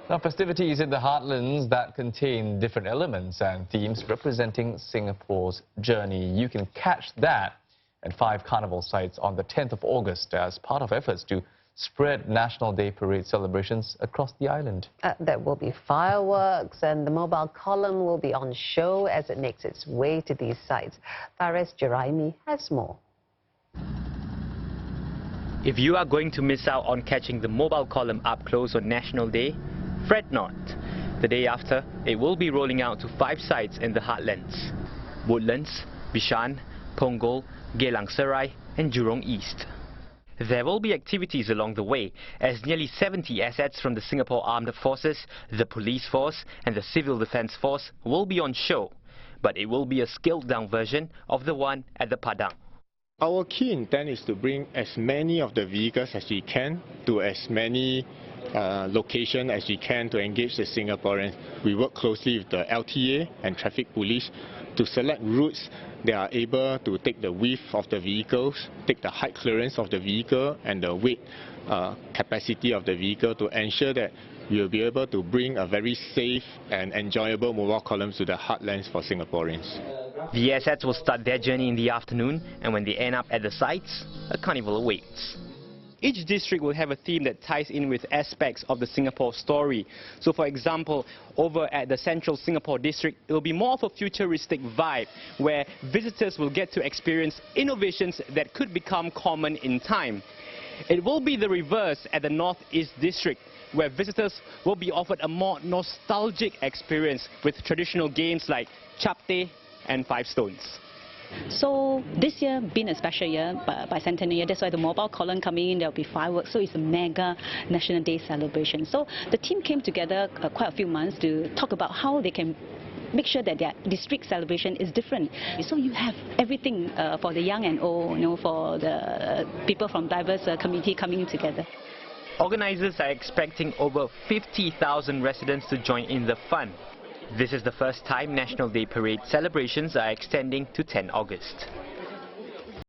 Now, festivities in the heartlands that contain different elements and themes representing Singapore's journey. You can catch that at 5 carnival sites on the 10th of August as part of efforts to spread National Day Parade celebrations across the island. There will be fireworks and the mobile column will be on show as it makes its way to these sites. Fares Juraimi has more. If you are going to miss out on catching the mobile column up close on National Day, fret not. The day after, it will be rolling out to 5 sites in the heartlands: Woodlands, Bishan, Punggol, Geylang, Serai and Jurong East. There will be activities along the way, as nearly 70 assets from the Singapore Armed Forces, the Police Force and the Civil Defence Force will be on show. But it will be a scaled-down version of the one at the Padang. Our key intent is to bring as many of the vehicles as we can to as many locations as we can to engage the Singaporeans. We work closely with the LTA and traffic police to select routes that are able to take the width of the vehicles, take the height clearance of the vehicle and the weight capacity of the vehicle to ensure that we will be able to bring a very safe and enjoyable mobile columns to the heartlands for Singaporeans. The assets will start their journey in the afternoon, and when they end up at the sites, a carnival awaits. Each district will have a theme that ties in with aspects of the Singapore story. So for example, over at the Central Singapore district, it will be more of a futuristic vibe, where visitors will get to experience innovations that could become common in time. It will be the reverse at the North East district, where visitors will be offered a more nostalgic experience with traditional games like chapte and 5 stones. So this year being a special year, bicentennial year, that's why the mobile column coming in, there will be fireworks, so it's a mega National Day celebration. So the team came together quite a few months to talk about how they can make sure that their district celebration is different. So you have everything for the young and old, for the people from diverse community coming together. Organisers are expecting over 50,000 residents to join in the fun. This is the first time National Day Parade celebrations are extending to 10 August.